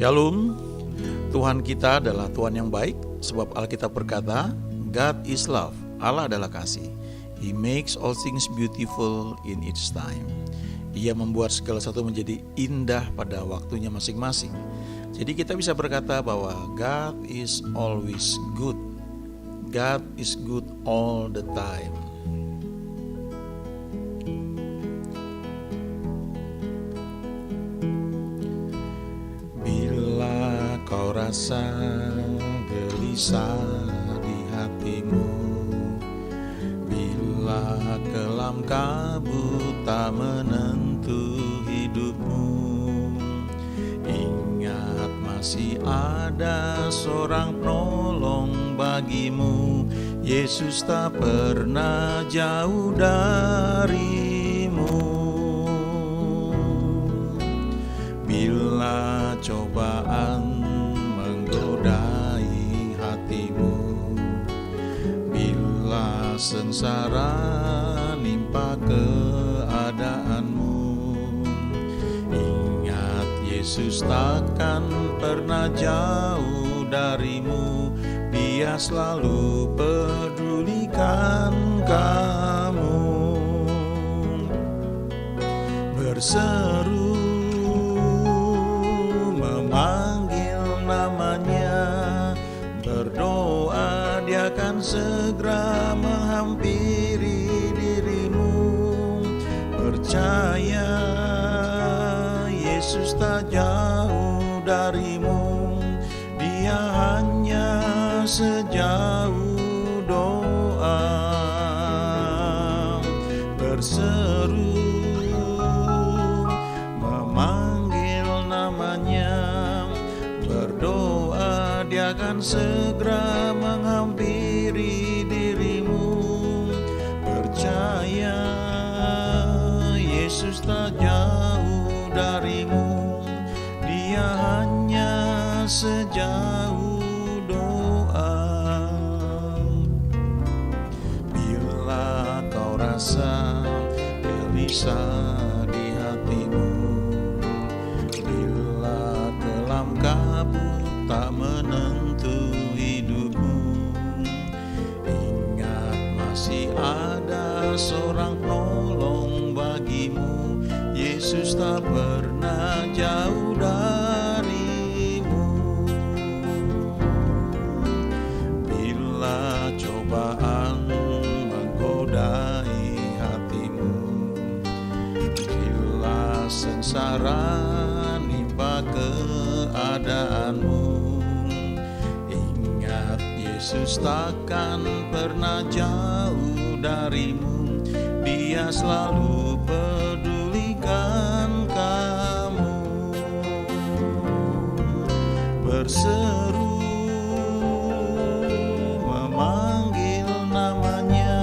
Shalom, Tuhan kita adalah Tuhan yang baik, sebab Alkitab berkata, God is love, Allah adalah kasih. He makes all things beautiful in its time. Ia membuat segala sesuatu menjadi indah pada waktunya masing-masing. Jadi kita bisa berkata bahwa God is always good. God is good all the time. Kau rasa gelisah di hatimu, bila kelam kabut tak menentu hidupmu. Ingat masih ada seorang penolong bagimu. Yesus tak pernah jauh darimu. Bila cobaan menggodai hatimu, bila sengsara nimpa keadaanmu, ingat Yesus takkan pernah jauh darimu. Dia selalu pedulikan kamu. Berseru memanggil namanya, berdoa dia akan segera menghampiri dirimu. Percaya Yesus tak jauh darimu, dia hanya sejauh doa. Berseru memanggil namanya, berdoa dia akan segera menghampiri dirimu. Percaya Yesus tak jauh darimu, dia hanya sejauh doa. Bila kau rasa gelisah di hatimu, bila kelam kabut tak menentu hidupmu, ingat masih ada seorang penolong bagimu. Yesus tak pernah jauh darimu. Bila cobaan menggodai hatimu, bila sengsara nimpa keadaanmu, ingat Yesus takkan pernah jauh darimu. Dia selalu pedulikan kamu. Berseru memanggil namanya,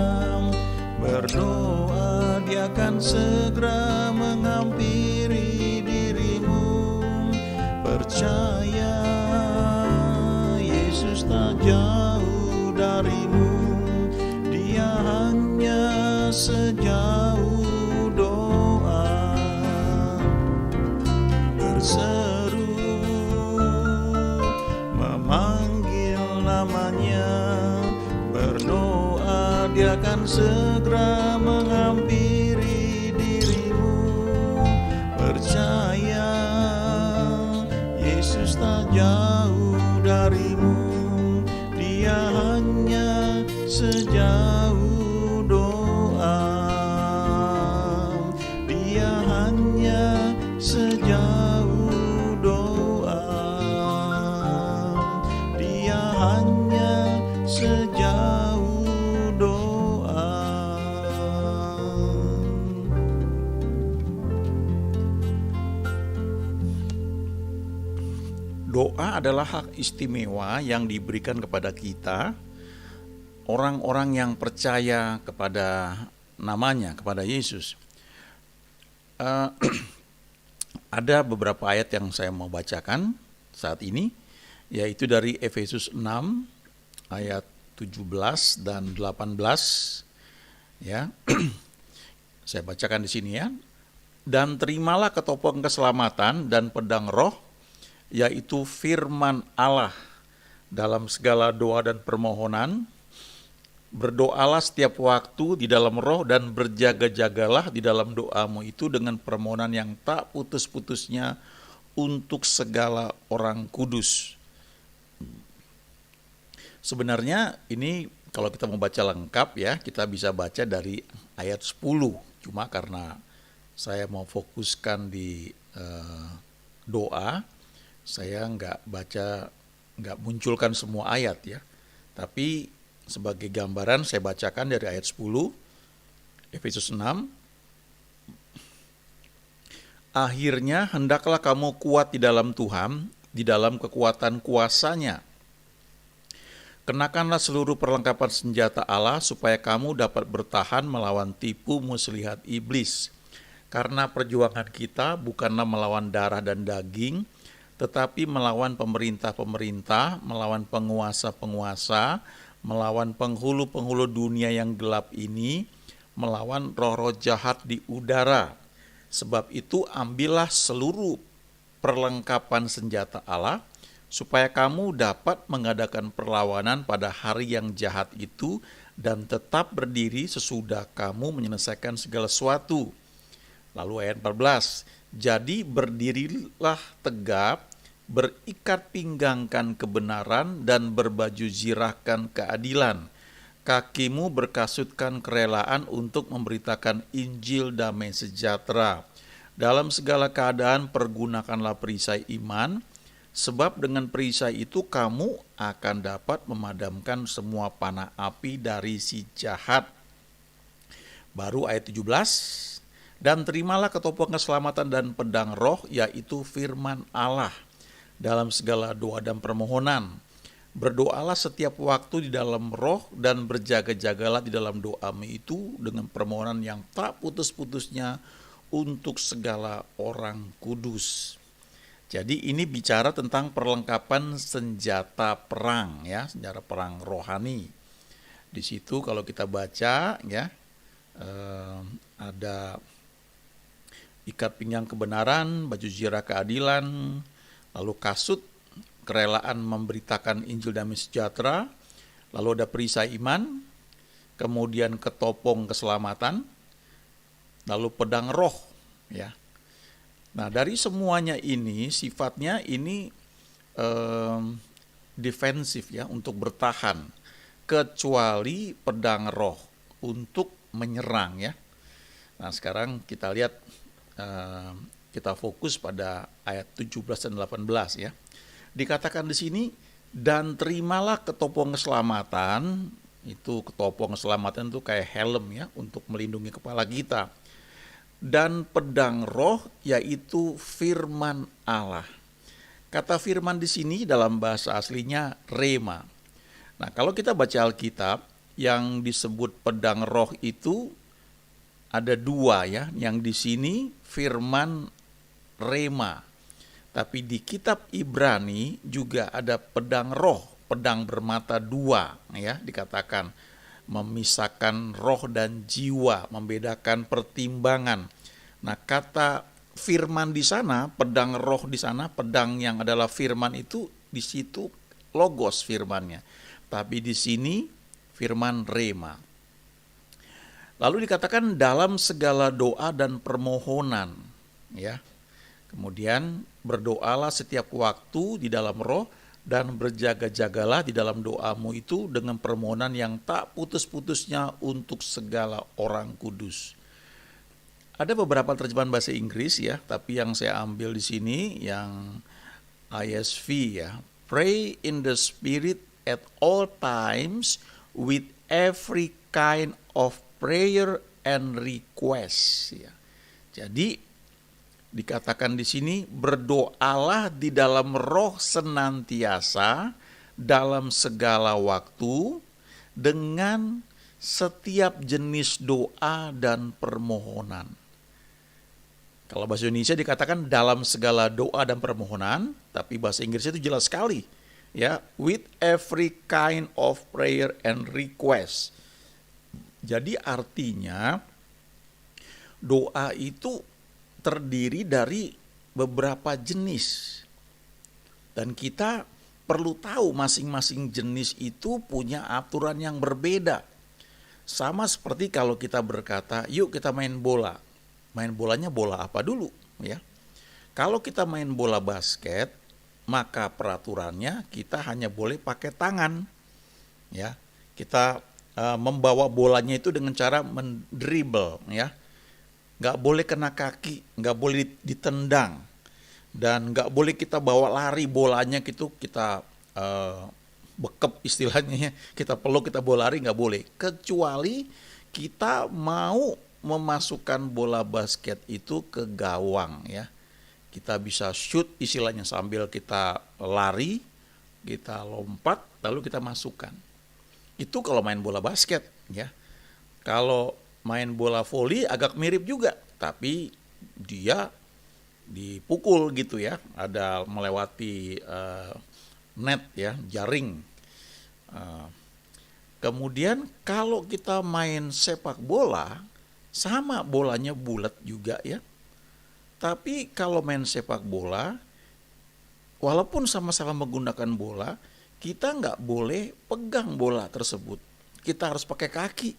berdoa dia akan segera menghampiri dirimu. Percaya Yesus tak jauh darimu, dia hanya sejauh doa. Berseru memanggil namanya, berdoa dia akan segera menghampiri dirimu. Percaya Yesus tak jauh darimu, dia hanya sejauh doa. Dia hanya sejauh doa. Dia hanya sejauh doa. Doa adalah hak istimewa yang diberikan kepada kita, orang-orang yang percaya kepada namanya, kepada Yesus. Ada beberapa ayat yang saya mau bacakan saat ini, yaitu dari Efesus 6 ayat 17 dan 18. Ya. Saya bacakan di sini ya. Dan terimalah ketopeng keselamatan dan pedang roh, yaitu firman Allah. Dalam segala doa dan permohonan, berdoalah setiap waktu di dalam roh dan berjaga-jagalah di dalam doamu itu dengan permohonan yang tak putus-putusnya untuk segala orang kudus. Sebenarnya ini kalau kita mau baca lengkap ya, kita bisa baca dari ayat 10. Cuma karena saya mau fokuskan di doa, saya nggak munculkan semua ayat ya. Tapi sebagai gambaran saya bacakan dari ayat 10, Efesus 6. Akhirnya hendaklah kamu kuat di dalam Tuhan, di dalam kekuatan kuasa-Nya. Kenakanlah seluruh perlengkapan senjata Allah supaya kamu dapat bertahan melawan tipu muslihat iblis. Karena perjuangan kita bukanlah melawan darah dan daging, tetapi melawan pemerintah-pemerintah, melawan penguasa-penguasa, melawan penghulu-penghulu dunia yang gelap ini, melawan roh-roh jahat di udara. Sebab itu ambillah seluruh perlengkapan senjata Allah, supaya kamu dapat mengadakan perlawanan pada hari yang jahat itu dan tetap berdiri sesudah kamu menyelesaikan segala sesuatu. Lalu ayat 14, jadi berdirilah tegap, berikat pinggangkan kebenaran dan berbaju zirahkan keadilan. Kakimu berkasutkan kerelaan untuk memberitakan Injil damai sejahtera. Dalam segala keadaan pergunakanlah perisai iman, sebab dengan perisai itu kamu akan dapat memadamkan semua panah api dari si jahat. Baru ayat 17, dan terimalah ketopong keselamatan dan pedang roh, yaitu firman Allah. Dalam segala doa dan permohonan, berdoalah setiap waktu di dalam roh dan berjaga-jagalah di dalam doamu itu dengan permohonan yang tak putus-putusnya untuk segala orang kudus. Jadi ini bicara tentang perlengkapan senjata perang ya, senjata perang rohani. Di situ kalau kita baca ya, ada ikat pinggang kebenaran, baju zirah keadilan, lalu kasut kerelaan memberitakan Injil damai sejahtera, lalu ada perisai iman, kemudian ketopong keselamatan, lalu pedang roh ya. Nah, dari semuanya ini sifatnya ini defensif ya, untuk bertahan, kecuali pedang roh untuk menyerang ya. Nah, sekarang kita lihat, kita fokus pada ayat 17 dan 18 ya. Dikatakan di sini, dan terimalah ketopong keselamatan. Itu ketopong keselamatan itu kayak helm ya, untuk melindungi kepala kita. Dan pedang roh, yaitu firman Allah. Kata firman di sini dalam bahasa aslinya rema. Nah, kalau kita baca Alkitab, yang disebut pedang roh itu ada dua ya. Yang di sini firman rema. Tapi di kitab Ibrani juga ada pedang roh, pedang bermata dua ya, dikatakan memisahkan roh dan jiwa, membedakan pertimbangan. Nah, kata firman di sana, pedang roh di sana, pedang yang adalah firman itu di situ logos firmannya. Tapi di sini firman rema. Lalu dikatakan dalam segala doa dan permohonan, ya. Kemudian berdoalah setiap waktu di dalam roh dan berjaga-jagalah di dalam doamu itu dengan permohonan yang tak putus-putusnya untuk segala orang kudus. Ada beberapa terjemahan bahasa Inggris ya, tapi yang saya ambil di sini yang ISV ya. Pray in the Spirit at all times with every kind of prayer and request ya. Jadi dikatakan di sini, berdoalah di dalam roh senantiasa dalam segala waktu dengan setiap jenis doa dan permohonan. Kalau bahasa Indonesia dikatakan dalam segala doa dan permohonan, tapi bahasa Inggrisnya itu jelas sekali ya, with every kind of prayer and request. Jadi artinya doa itu terdiri dari beberapa jenis. Dan kita perlu tahu masing-masing jenis itu punya aturan yang berbeda. Sama seperti kalau kita berkata, yuk kita main bola. Main bolanya bola apa dulu, ya? Kalau kita main bola basket, maka peraturannya kita hanya boleh pakai tangan, ya. Kita membawa bolanya itu dengan cara mendribble, ya. Nggak boleh kena kaki, nggak boleh ditendang, dan nggak boleh kita bawa lari bolanya gitu, kita bekep istilahnya, kita peluk, kita bawa lari, nggak boleh. Kecuali kita mau memasukkan bola basket itu ke gawang, ya. Kita bisa shoot istilahnya sambil kita lari, kita lompat, lalu kita masukkan. Itu kalau main bola basket, ya. Kalau main bola voli agak mirip juga, tapi dia dipukul gitu, ya. Ada melewati net, ya, jaring. Kemudian kalau kita main sepak bola, sama bolanya bulat juga, ya. Tapi kalau main sepak bola, walaupun sama-sama menggunakan bola, kita nggak boleh pegang bola tersebut. Kita harus pakai kaki,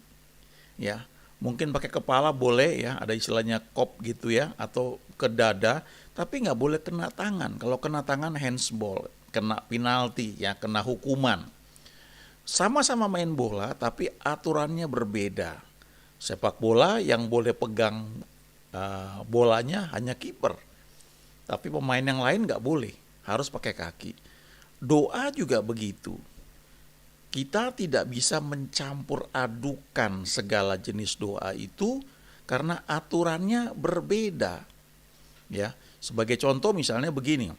ya. Mungkin pakai kepala boleh, ya, ada istilahnya kop gitu, ya, atau ke dada, tapi nggak boleh kena tangan. Kalau kena tangan handsball, kena penalti, ya, kena hukuman. Sama-sama main bola, tapi aturannya berbeda. Sepak bola yang boleh pegang bolanya hanya kiper, tapi pemain yang lain nggak boleh, harus pakai kaki. Doa juga begitu. Kita tidak bisa mencampur adukan segala jenis doa itu karena aturannya berbeda. Ya, sebagai contoh misalnya begini.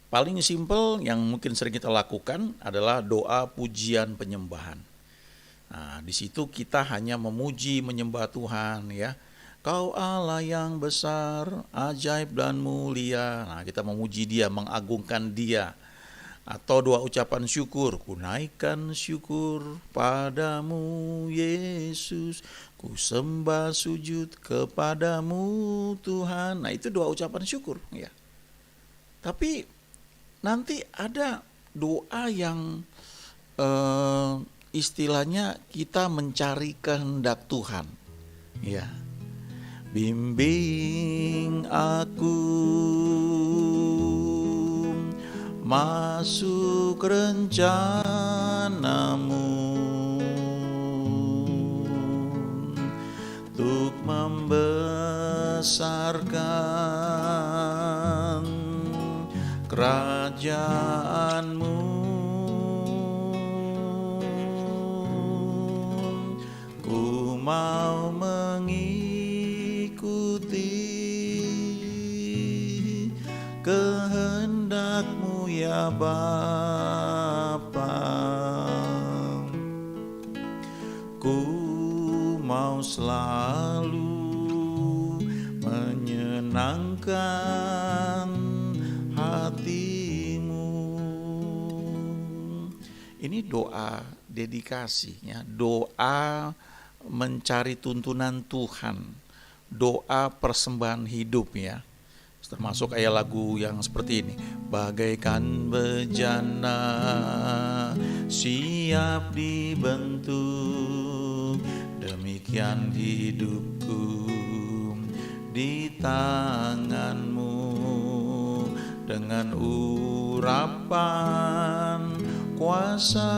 Paling simpel yang mungkin sering kita lakukan adalah doa pujian penyembahan. Nah, di situ kita hanya memuji, menyembah Tuhan, ya. Kau Allah yang besar, ajaib dan mulia. Nah, kita memuji Dia, mengagungkan Dia. Atau doa ucapan syukur, ku naikkan syukur padamu Yesus, ku sembah sujud kepadamu Tuhan. Nah, itu doa ucapan syukur, ya. Tapi nanti ada doa yang istilahnya kita mencari kehendak Tuhan, ya. Bimbing aku masuk rencanamu untuk membesarkan kerajaanmu. Ku mau kehendak-Mu ya Bapa. Ku mau selalu menyenangkan hati-Mu. Ini doa dedikasinya, doa mencari tuntunan Tuhan, doa persembahan hidup, ya. Termasuk kayak lagu yang seperti ini. Bagaikan bejana siap dibentuk, demikian hidupku di tangan-Mu. Dengan urapan kuasa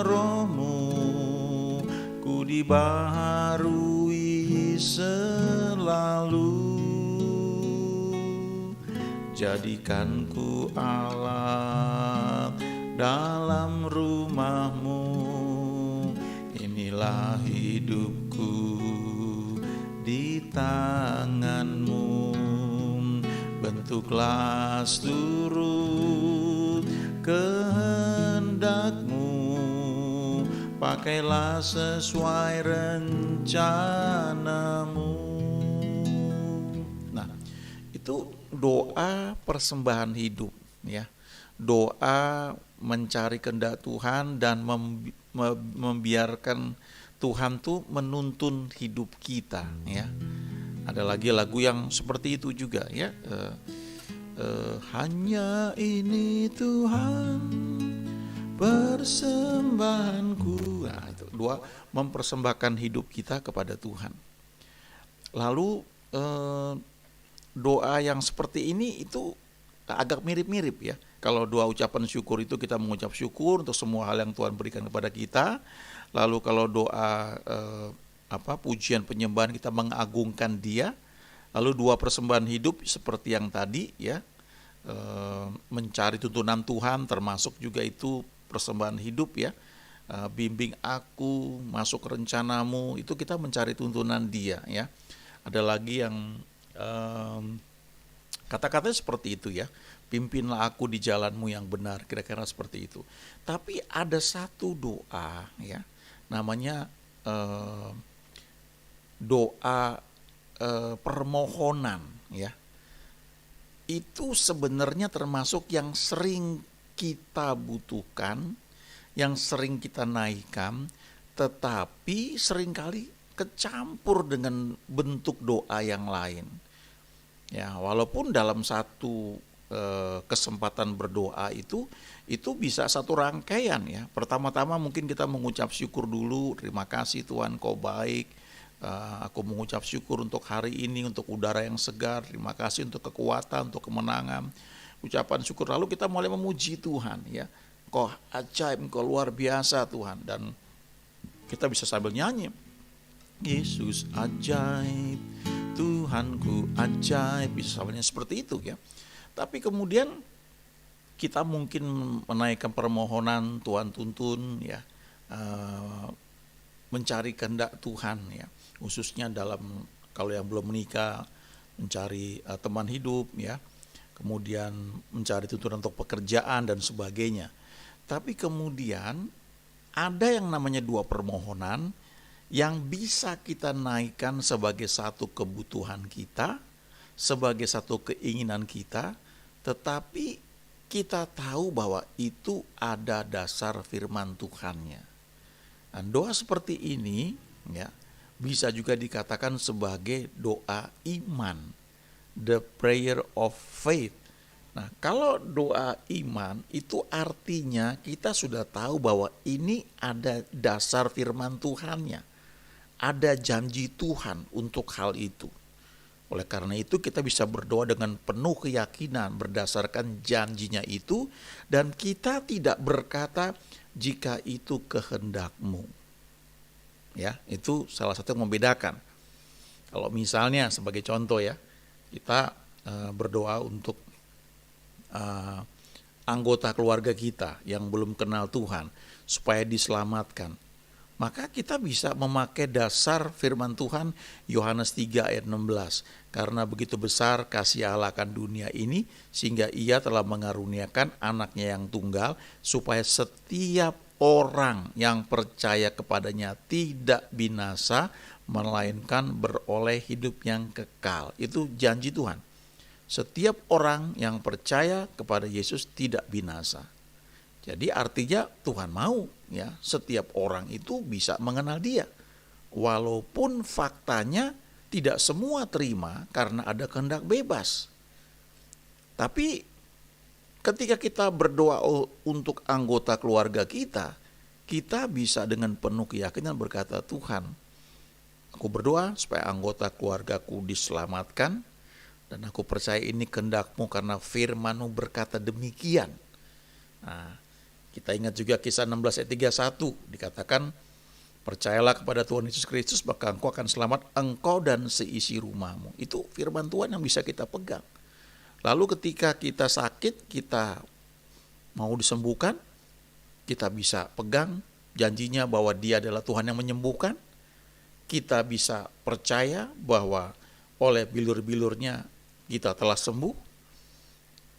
Roh-Mu, ku dibaharui selalu. Jadikan ku alat dalam rumah-Mu, inilah hidupku di tangan-Mu. Bentuklah seturut kehendak-Mu, pakailah sesuai rencana-Mu. Nah, itu doa persembahan hidup, ya. Doa mencari kehendak Tuhan dan membiarkan Tuhan tuh menuntun hidup kita, ya. Ada lagi lagu yang seperti itu juga, ya. Hanya ini Tuhan persembahanku. Nah, itu dua, mempersembahkan hidup kita kepada Tuhan. Lalu doa yang seperti ini itu agak mirip-mirip ya. Kalau doa ucapan syukur itu kita mengucap syukur untuk semua hal yang Tuhan berikan kepada kita. Lalu kalau doa pujian penyembahan kita mengagungkan Dia. Lalu dua persembahan hidup seperti yang tadi ya, mencari tuntunan Tuhan, termasuk juga itu persembahan hidup ya. Bimbing aku masuk rencanamu, itu kita mencari tuntunan Dia ya. Ada lagi yang kata-katanya seperti itu ya, pimpinlah aku di jalanmu yang benar, kira-kira seperti itu. Tapi ada satu doa ya, namanya doa permohonan ya. Itu sebenarnya termasuk yang sering kita butuhkan, yang sering kita naikkan, tetapi seringkali kecampur dengan bentuk doa yang lain. Ya, walaupun dalam satu kesempatan berdoa itu bisa satu rangkaian ya. Pertama-tama mungkin kita mengucap syukur dulu, terima kasih Tuhan kau baik. Aku mengucap syukur untuk hari ini, untuk udara yang segar, terima kasih untuk kekuatan, untuk kemenangan. Ucapan syukur, lalu kita mulai memuji Tuhan ya. Kau ajaib, kau luar biasa Tuhan. Dan kita bisa sambil nyanyi, Yesus ajaib, Tuhanku ajaib, bisa sambilnya seperti itu ya. Tapi kemudian kita mungkin menaikkan permohonan, Tuhan tuntun ya, mencari kehendak Tuhan ya, khususnya dalam kalau yang belum menikah, mencari teman hidup ya, kemudian mencari tuntunan untuk pekerjaan dan sebagainya. Tapi kemudian ada yang namanya dua permohonan yang bisa kita naikkan sebagai satu kebutuhan kita, sebagai satu keinginan kita, tetapi kita tahu bahwa itu ada dasar firman Tuhannya. Dan doa seperti ini ya, bisa juga dikatakan sebagai doa iman, the prayer of faith. Nah, kalau doa iman itu artinya kita sudah tahu bahwa ini ada dasar firman Tuhannya, ada janji Tuhan untuk hal itu. Oleh karena itu kita bisa berdoa dengan penuh keyakinan berdasarkan janjinya itu, dan kita tidak berkata jika itu kehendakmu. Ya, itu salah satu yang membedakan. Kalau misalnya sebagai contoh ya, kita berdoa untuk anggota keluarga kita yang belum kenal Tuhan supaya diselamatkan, maka kita bisa memakai dasar firman Tuhan Yohanes 3 ayat 16. Karena begitu besar kasih Allah akan dunia ini sehingga Ia telah mengaruniakan anaknya yang tunggal supaya setiap orang yang percaya kepadanya tidak binasa melainkan beroleh hidup yang kekal. Itu janji Tuhan. Setiap orang yang percaya kepada Yesus tidak binasa. Jadi artinya Tuhan mau ya setiap orang itu bisa mengenal Dia. Walaupun faktanya tidak semua terima karena ada kehendak bebas. Tapi ketika kita berdoa untuk anggota keluarga kita, kita bisa dengan penuh keyakinan berkata, Tuhan, aku berdoa supaya anggota keluargaku diselamatkan, dan aku percaya ini kehendak-Mu karena firman-Mu berkata demikian. Nah, kita ingat juga kisah 16 ayat 31, dikatakan, percayalah kepada Tuhan Yesus Kristus maka engkau akan selamat, engkau dan seisi rumahmu. Itu firman Tuhan yang bisa kita pegang. Lalu ketika kita sakit, kita mau disembuhkan, kita bisa pegang janjinya bahwa Dia adalah Tuhan yang menyembuhkan. Kita bisa percaya bahwa oleh bilur-bilurnya kita telah sembuh.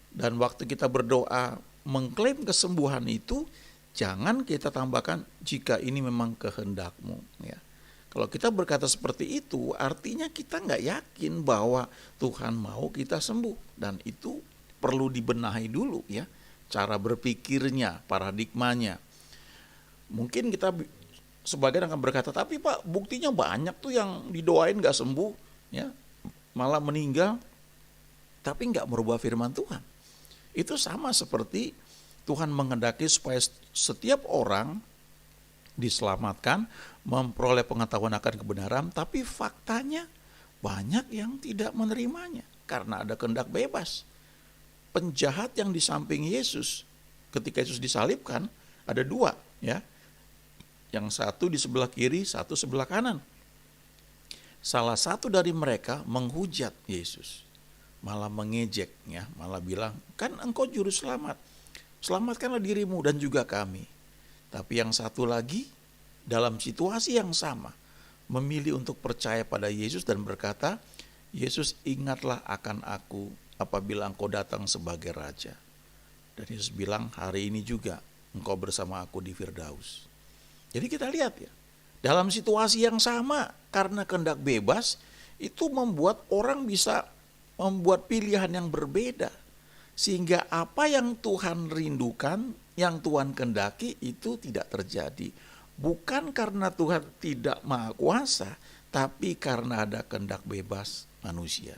Dan waktu kita berdoa mengklaim kesembuhan itu, jangan kita tambahkan jika ini memang kehendak-Mu ya. Kalau kita berkata seperti itu, artinya kita nggak yakin bahwa Tuhan mau kita sembuh. Dan itu perlu dibenahi dulu ya, cara berpikirnya, paradigmanya. Mungkin kita sebagian akan berkata, tapi Pak, buktinya banyak tuh yang didoain nggak sembuh, ya, malah meninggal. tapi nggak merubah firman Tuhan. Itu sama seperti Tuhan menghendaki supaya setiap orang diselamatkan, memperoleh pengetahuan akan kebenaran, tapi faktanya banyak yang tidak menerimanya karena ada kehendak bebas. Penjahat yang di samping Yesus, ketika Yesus disalibkan, ada dua, ya. Yang satu di sebelah kiri, satu sebelah kanan. Salah satu dari mereka menghujat Yesus, malah mengejek, ya, malah bilang, kan engkau juru selamat, selamatkanlah dirimu dan juga kami. Tapi yang satu lagi dalam situasi yang sama memilih untuk percaya pada Yesus dan berkata, Yesus, ingatlah akan aku apabila engkau datang sebagai raja. Dan Yesus bilang, hari ini juga engkau bersama aku di Firdaus. Jadi kita lihat ya, dalam situasi yang sama karena kehendak bebas itu membuat orang bisa membuat pilihan yang berbeda. Sehingga apa yang Tuhan rindukan, yang Tuhan kehendaki itu tidak terjadi. Bukan karena Tuhan tidak maha kuasa, tapi karena ada kehendak bebas manusia.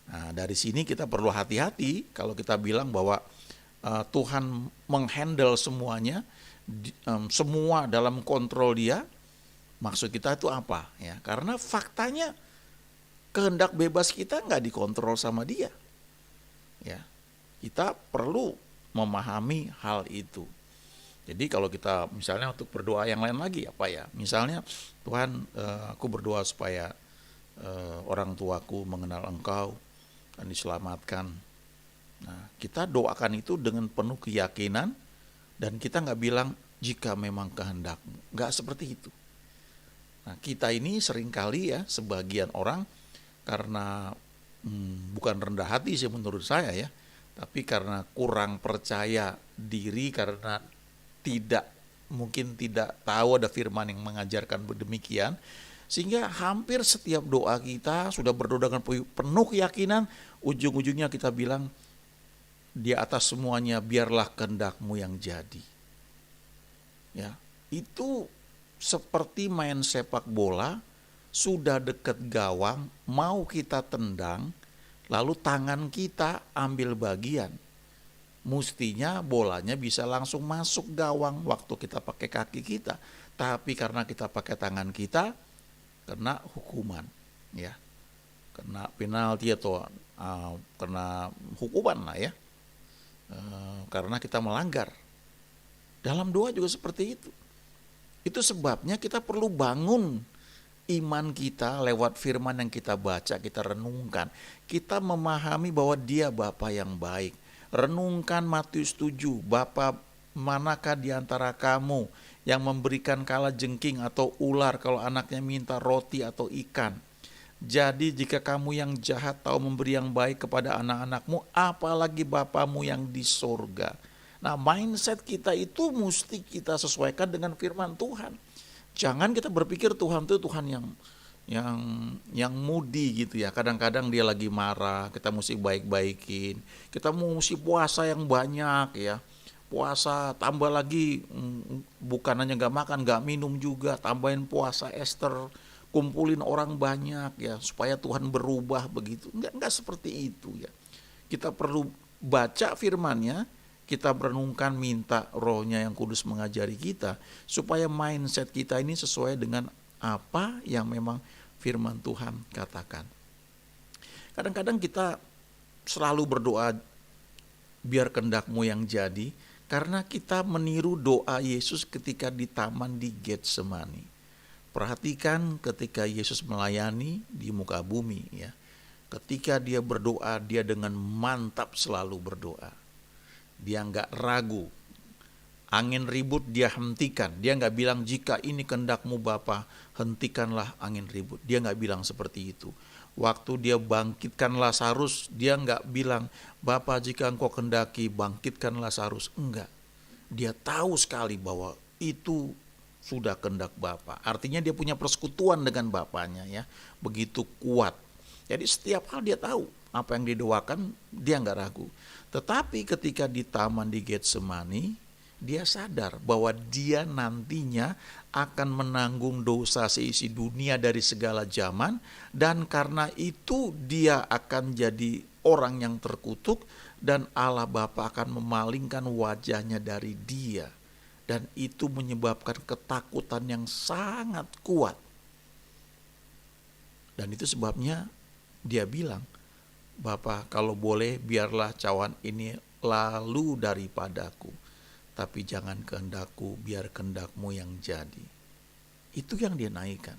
Nah, dari sini kita perlu hati-hati kalau kita bilang bahwa Tuhan menghandle semuanya, semua dalam kontrol Dia. Maksud kita itu apa? Ya, karena faktanya kehendak bebas kita nggak dikontrol sama Dia. Ya, kita perlu memahami hal itu. Jadi kalau kita misalnya untuk berdoa yang lain lagi apa ya? Misalnya Tuhan, aku berdoa supaya orang tuaku mengenal Engkau dan diselamatkan. Nah, kita doakan itu dengan penuh keyakinan dan kita nggak bilang jika memang kehendak-Mu. Nggak seperti itu. Nah, kita ini seringkali ya sebagian orang karena bukan rendah hati sih menurut saya ya, tapi karena kurang percaya diri, karena mungkin tidak tahu ada firman yang mengajarkan demikian, sehingga hampir setiap doa kita sudah berdoa dengan penuh keyakinan, ujung-ujungnya kita bilang di atas semuanya biarlah kehendak-Mu yang jadi. Ya, itu seperti main sepak bola, sudah dekat gawang, mau kita tendang, lalu tangan kita ambil bagian. Mestinya bolanya bisa langsung masuk gawang waktu kita pakai kaki kita. Tapi karena kita pakai tangan kita, kena hukuman. Ya, kena penalti atau kena hukuman lah ya. Karena kita melanggar. Dalam doa juga seperti itu. Itu sebabnya kita perlu bangun iman kita lewat firman yang kita baca, kita renungkan. Kita memahami bahwa Dia Bapa yang baik. Renungkan Matius 7, Bapa manakah di antara kamu yang memberikan kalajengking atau ular kalau anaknya minta roti atau ikan? Jadi jika kamu yang jahat tahu memberi yang baik kepada anak-anakmu, apalagi Bapamu yang di sorga. Nah, mindset kita itu mesti kita sesuaikan dengan firman Tuhan. Jangan kita berpikir Tuhan itu Tuhan yang mudi gitu ya. Kadang-kadang Dia lagi marah, kita mesti baik-baikin. Kita mesti puasa yang banyak ya. Puasa tambah lagi, bukan hanya gak makan, gak minum juga, tambahin puasa Esther, kumpulin orang banyak ya supaya Tuhan berubah begitu. Enggak seperti itu ya. Kita perlu baca firman-Nya, kita merenungkan, minta Roh-Nya yang kudus mengajari kita supaya mindset kita ini sesuai dengan apa yang memang firman Tuhan katakan. Kadang-kadang kita selalu berdoa biar kehendak-Mu yang jadi karena kita meniru doa Yesus ketika di taman di Getsemani. Perhatikan ketika Yesus melayani di muka bumi ya. Ketika Dia berdoa, Dia dengan mantap selalu berdoa. Dia enggak ragu. Angin ribut Dia hentikan. Dia enggak bilang jika ini kehendak-Mu Bapa, hentikanlah angin ribut. Dia enggak bilang seperti itu. Waktu Dia bangkitkan Lazarus, Dia enggak bilang, Bapa jika Engkau kehendaki bangkitkan Lazarus. Enggak. Dia tahu sekali bahwa itu sudah kehendak Bapa. Artinya Dia punya persekutuan dengan Bapanya ya. Begitu kuat. Jadi setiap hal Dia tahu. Apa yang didoakan Dia enggak ragu. Tetapi ketika di taman di Getsemani, Dia sadar bahwa dia nantinya akan menanggung dosa seisi dunia dari segala zaman, dan karena itu dia akan jadi orang yang terkutuk, dan Allah Bapa akan memalingkan wajahnya dari dia. Dan itu menyebabkan ketakutan yang sangat kuat. Dan itu sebabnya dia bilang, Bapa, kalau boleh biarlah cawan ini lalu daripadaku, tapi jangan kehendakku, biar kehendakmu yang jadi. Itu yang dia naikkan.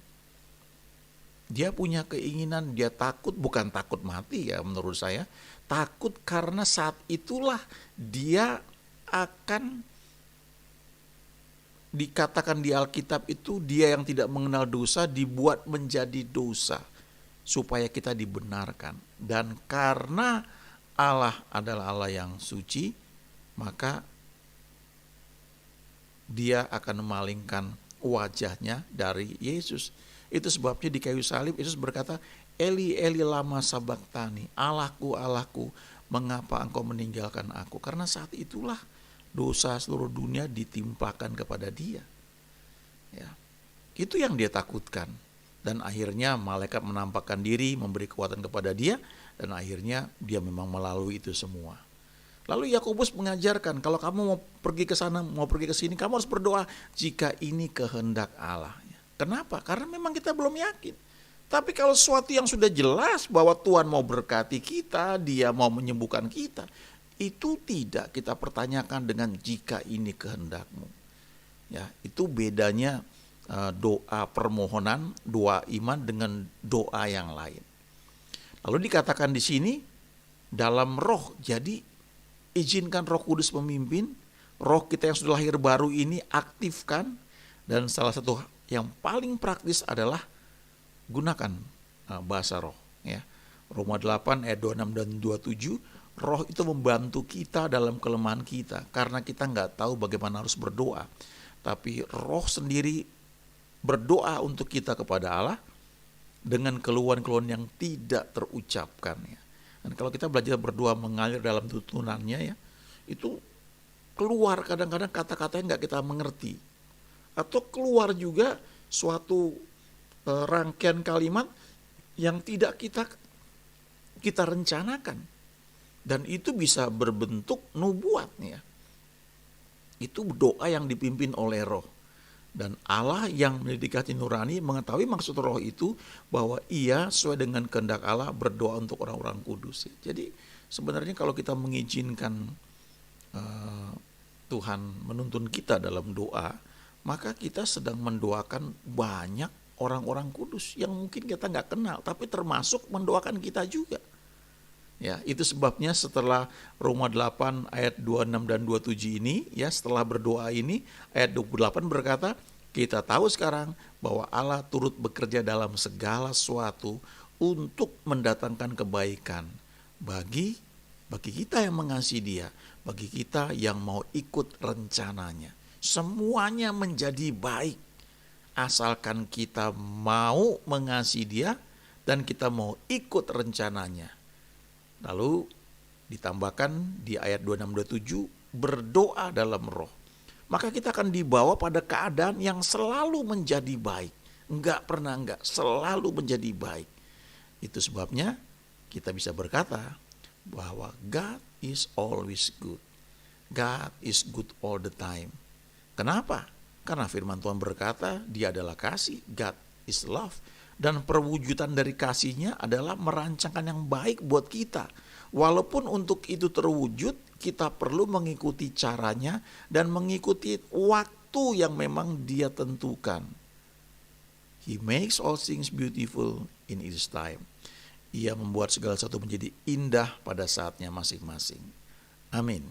Dia punya keinginan, dia takut, bukan takut mati ya menurut saya, takut karena saat itulah dia akan dikatakan di Alkitab itu, dia yang tidak mengenal dosa dibuat menjadi dosa supaya kita dibenarkan. Dan karena Allah adalah Allah yang suci, maka dia akan memalingkan wajahnya dari Yesus. Itu sebabnya di kayu salib Yesus berkata, Eli Eli lama sabachthani, Allahku Allahku, mengapa engkau meninggalkan aku? Karena saat itulah dosa seluruh dunia ditimpakan kepada dia. Ya, itu yang dia takutkan. Dan akhirnya malaikat menampakkan diri, memberi kekuatan kepada dia, dan akhirnya dia memang melalui itu semua. Lalu Yakobus mengajarkan, kalau kamu mau pergi ke sana, mau pergi ke sini, kamu harus berdoa jika ini kehendak Allah. Kenapa? Karena memang kita belum yakin. Tapi kalau sesuatu yang sudah jelas bahwa Tuhan mau berkati kita, dia mau menyembuhkan kita, itu tidak kita pertanyakan dengan jika ini kehendakmu. Ya, itu bedanya doa permohonan, doa iman dengan doa yang lain. Lalu dikatakan di sini dalam roh, jadi izinkan Roh Kudus memimpin, roh kita yang sudah lahir baru ini aktifkan, dan salah satu yang paling praktis adalah gunakan bahasa roh. Ya. Roma 8 ayat 26 dan 27, roh itu membantu kita dalam kelemahan kita, karena kita nggak tahu bagaimana harus berdoa. Tapi roh sendiri berdoa untuk kita kepada Allah dengan keluhan-keluhan yang tidak terucapkan. Ya. Dan kalau kita belajar berdoa mengalir dalam tuntunannya, ya, itu keluar kadang-kadang kata-kata yang nggak kita mengerti, atau keluar juga suatu rangkaian kalimat yang tidak kita rencanakan, dan itu bisa berbentuk nubuat. Ya. Itu doa yang dipimpin oleh roh. Dan Allah yang mendidik hati nurani mengetahui maksud roh itu, bahwa ia sesuai dengan kehendak Allah berdoa untuk orang-orang kudus. Jadi sebenarnya kalau kita mengizinkan Tuhan menuntun kita dalam doa, maka kita sedang mendoakan banyak orang-orang kudus yang mungkin kita nggak kenal, tapi termasuk mendoakan kita juga. Ya, itu sebabnya setelah Roma 8 ayat 26 dan 27 ini, ya, setelah berdoa ini, ayat 28 berkata, kita tahu sekarang bahwa Allah turut bekerja dalam segala sesuatu untuk mendatangkan kebaikan bagi kita yang mengasihi Dia, bagi kita yang mau ikut rencananya. Semuanya menjadi baik asalkan kita mau mengasihi Dia dan kita mau ikut rencananya. Lalu ditambahkan di ayat 26-27, berdoa dalam roh. Maka kita akan dibawa pada keadaan yang selalu menjadi baik. Enggak pernah enggak, selalu menjadi baik. Itu sebabnya kita bisa berkata bahwa God is always good. God is good all the time. Kenapa? Karena firman Tuhan berkata Dia adalah kasih, God is love. Dan perwujudan dari kasihnya adalah merancangkan yang baik buat kita. Walaupun untuk itu terwujud, kita perlu mengikuti caranya dan mengikuti waktu yang memang Dia tentukan. He makes all things beautiful in His time. Ia membuat segala sesuatu menjadi indah pada saatnya masing-masing. Amin.